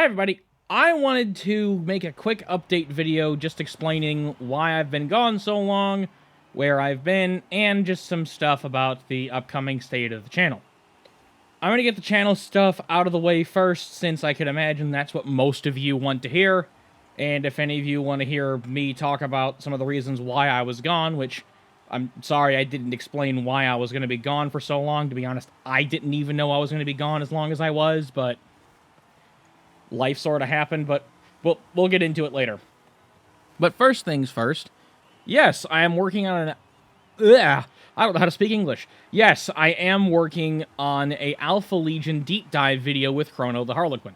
Hi everybody, I wanted to make a quick update video just explaining why I've been gone so long, where I've been, and just some stuff about the upcoming state of the channel. I'm gonna get the channel stuff out of the way first, since I can imagine that's what most of you want to hear, and if any of you want to hear me talk about some of the reasons why I was gone, which I'm sorry I didn't explain why I was going to be gone for so long. To be honest, I didn't even know I was going to be gone as long as I was, but life sort of happened, but we'll get into it later. But first things first, yes, I am working on an... Ugh, I don't know how to speak English. Yes, I am working on a Alpha Legion deep dive video with Chrono the Harlequin.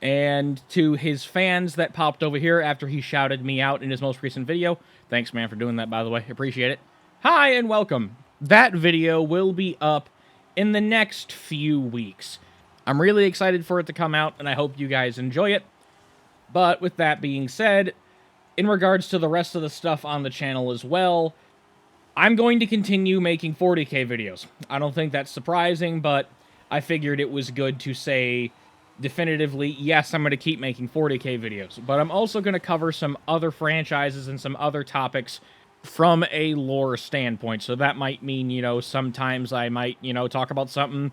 And to his fans that popped over here after he shouted me out in his most recent video, thanks, man, for doing that, by the way. Appreciate it. Hi, and welcome. That video will be up in the next few weeks. I'm really excited for it to come out, and I hope you guys enjoy it. But with that being said, in regards to the rest of the stuff on the channel as well, I'm going to continue making 40k videos. I don't think that's surprising, but I figured it was good to say definitively, yes, I'm going to keep making 40k videos. But I'm also going to cover some other franchises and some other topics from a lore standpoint. So that might mean, you know, sometimes I might, you know, talk about something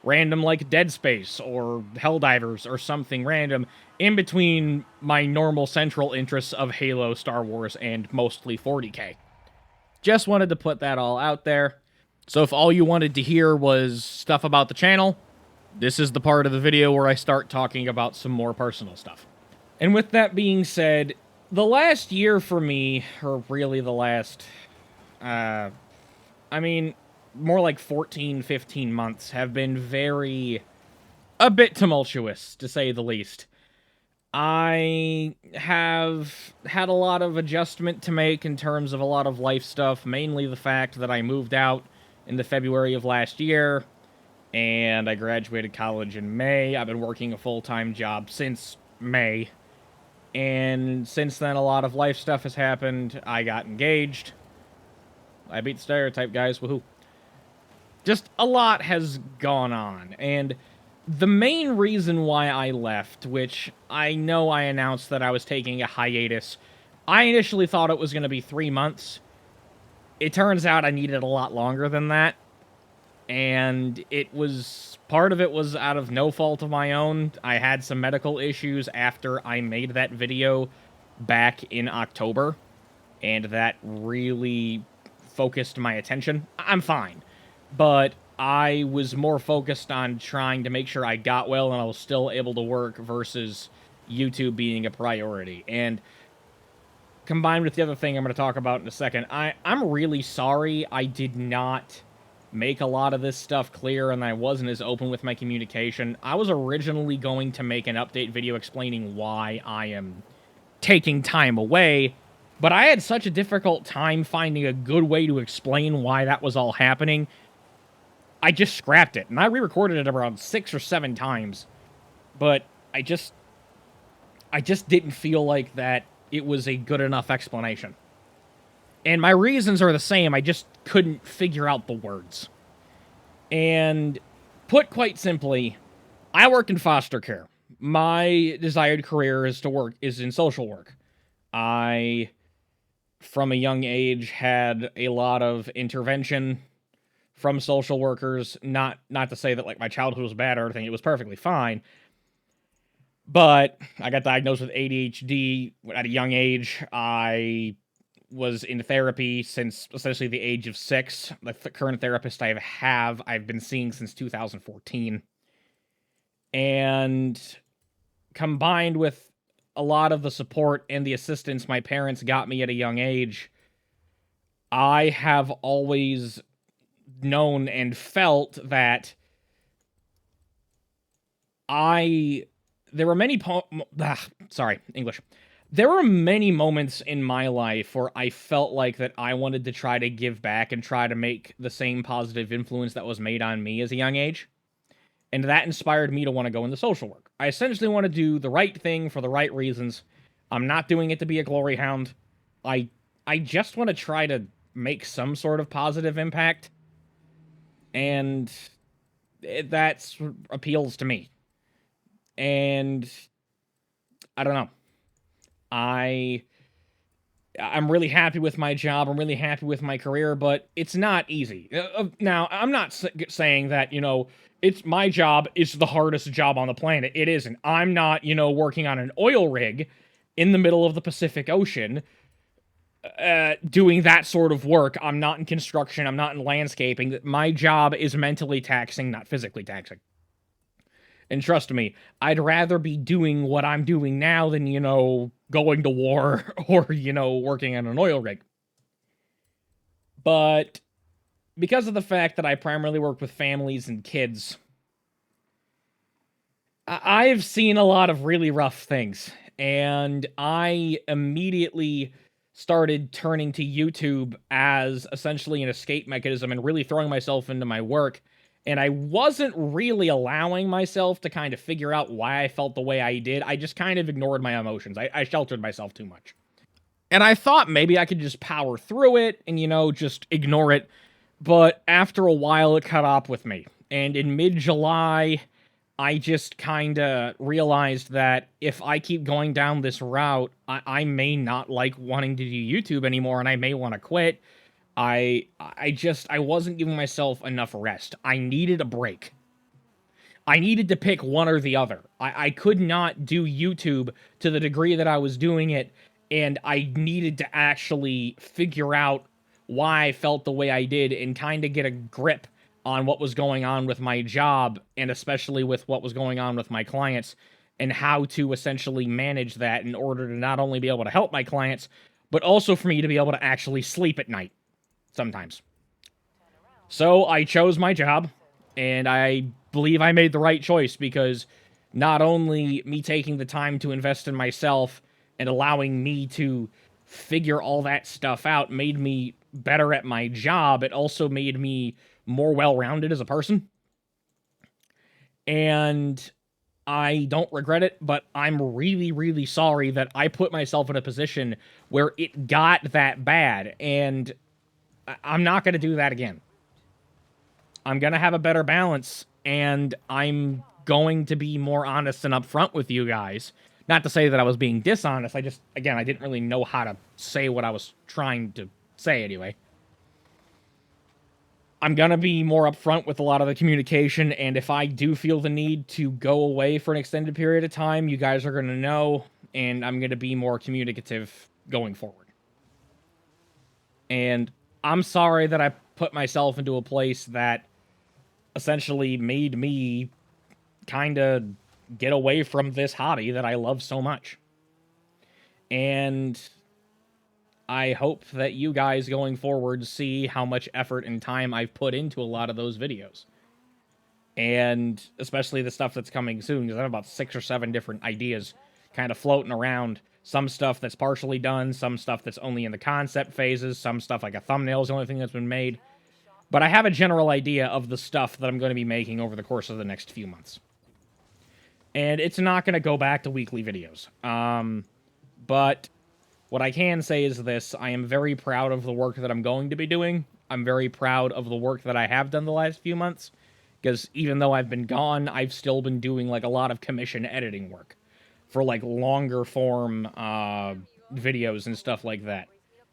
random like Dead Space or Helldivers or something random in between my normal central interests of Halo, Star Wars, and mostly 40k. Just wanted to put that all out there. So if all you wanted to hear was stuff about the channel, this is the part of the video where I start talking about some more personal stuff. And with that being said, the last year for me, or really the last, I mean, more like 14, 15 months have been a bit tumultuous, to say the least. I have had a lot of adjustment to make in terms of a lot of life stuff, mainly the fact that I moved out in the February of last year, and I graduated college in May. I've been working a full-time job since May, and since then a lot of life stuff has happened. I got engaged. I beat the stereotype, guys, woohoo. Just a lot has gone on, and the main reason why I left, which I know I announced that I was taking a hiatus, I initially thought it was going to be 3 months. It turns out I needed a lot longer than that, and part of it was out of no fault of my own. I had some medical issues after I made that video back in October, and that really focused my attention. I'm fine, but I was more focused on trying to make sure I got well and I was still able to work versus YouTube being a priority. And combined with the other thing I'm going to talk about in a second, I'm really sorry I did not make a lot of this stuff clear and I wasn't as open with my communication. I was originally going to make an update video explaining why I am taking time away, but I had such a difficult time finding a good way to explain why that was all happening. I just scrapped it, and I re-recorded it around 6 or 7 times, but I just didn't feel like that it was a good enough explanation. And my reasons are the same, I just couldn't figure out the words. And put quite simply, I work in foster care. My desired career is in social work. I, from a young age, had a lot of intervention from social workers. Not to say that like my childhood was bad or anything, it was perfectly fine. But I got diagnosed with ADHD at a young age. I was in therapy since essentially the age of 6. The current therapist I've been seeing since 2014. And combined with a lot of the support and the assistance my parents got me at a young age, I have always known and felt that there were many There were many moments in my life where I felt like that I wanted to try to give back and try to make the same positive influence that was made on me as a young age. And that inspired me to want to go into social work. I essentially want to do the right thing for the right reasons. I'm not doing it to be a glory hound. I just want to try to make some sort of positive impact. And that appeals to me. And I don't know. I'm really happy with my job. I'm really happy with my career, but it's not easy. Now, I'm not saying that, it's my job is the hardest job on the planet. It isn't. I'm not, working on an oil rig in the middle of the Pacific Ocean, doing that sort of work. I'm not in construction. I'm not in landscaping. My job is mentally taxing, not physically taxing. And trust me, I'd rather be doing what I'm doing now than, going to war or, working on an oil rig. But because of the fact that I primarily work with families and kids, I've seen a lot of really rough things. And I immediately started turning to YouTube as essentially an escape mechanism and really throwing myself into my work. And I wasn't really allowing myself to kind of figure out why I felt the way I did. I just kind of ignored my emotions. I sheltered myself too much. And I thought maybe I could just power through it and, just ignore it. But after a while, it caught up with me. And in mid-July, I just kind of realized that if I keep going down this route, I may not like wanting to do YouTube anymore, and I may want to quit. I wasn't giving myself enough rest. I needed a break. I needed to pick one or the other. I could not do YouTube to the degree that I was doing it, and I needed to actually figure out why I felt the way I did and kind of get a grip on what was going on with my job, and especially with what was going on with my clients, and how to essentially manage that in order to not only be able to help my clients, but also for me to be able to actually sleep at night sometimes. So I chose my job, and I believe I made the right choice, because not only me taking the time to invest in myself and allowing me to figure all that stuff out made me better at my job, it also made me more well-rounded as a person. And I don't regret it, but I'm really, really sorry that I put myself in a position where it got that bad, and I'm not going to do that again. I'm going to have a better balance, and I'm going to be more honest and upfront with you guys. Not to say that I was being dishonest, I didn't really know how to say what I was trying to say anyway. I'm going to be more upfront with a lot of the communication, and if I do feel the need to go away for an extended period of time, you guys are going to know, and I'm going to be more communicative going forward. And I'm sorry that I put myself into a place that essentially made me kind of get away from this hobby that I love so much. And I hope that you guys going forward see how much effort and time I've put into a lot of those videos. And especially the stuff that's coming soon, because I have about 6 or 7 different ideas kind of floating around. Some stuff that's partially done, some stuff that's only in the concept phases, some stuff like a thumbnail is the only thing that's been made. But I have a general idea of the stuff that I'm going to be making over the course of the next few months. And it's not going to go back to weekly videos. But what I can say is this: I am very proud of the work that I'm going to be doing. I'm very proud of the work that I have done the last few months, because even though I've been gone, I've still been doing like a lot of commission editing work for like longer form videos and stuff like that.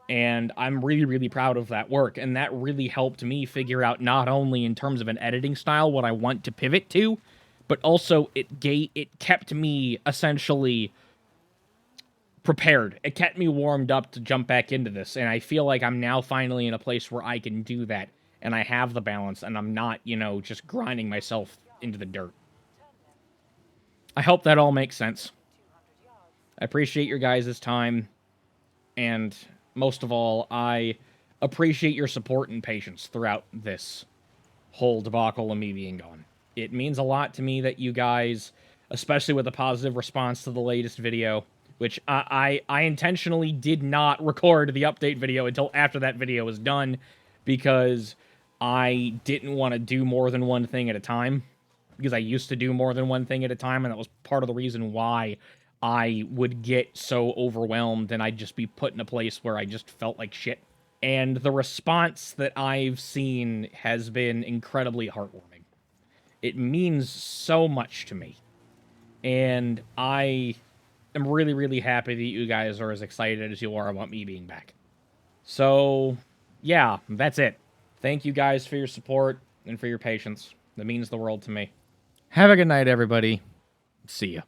And I'm really, really proud of that work. And that really helped me figure out, not only in terms of an editing style, what I want to pivot to, but also it kept me essentially prepared. It kept me warmed up to jump back into this. And I feel like I'm now finally in a place where I can do that. And I have the balance, and I'm not, just grinding myself into the dirt. I hope that all makes sense. I appreciate your guys' time. And most of all, I appreciate your support and patience throughout this whole debacle of me being gone. It means a lot to me that you guys, especially with the positive response to the latest video, which I intentionally did not record the update video until after that video was done, because I didn't want to do more than one thing at a time, because I used to do more than one thing at a time, and that was part of the reason why I would get so overwhelmed and I'd just be put in a place where I just felt like shit. And the response that I've seen has been incredibly heartwarming. It means so much to me. and I am really, really happy that you guys are as excited as you are about me being back. So, yeah, that's it. Thank you guys for your support and for your patience. That means the world to me. Have a good night, everybody. See ya.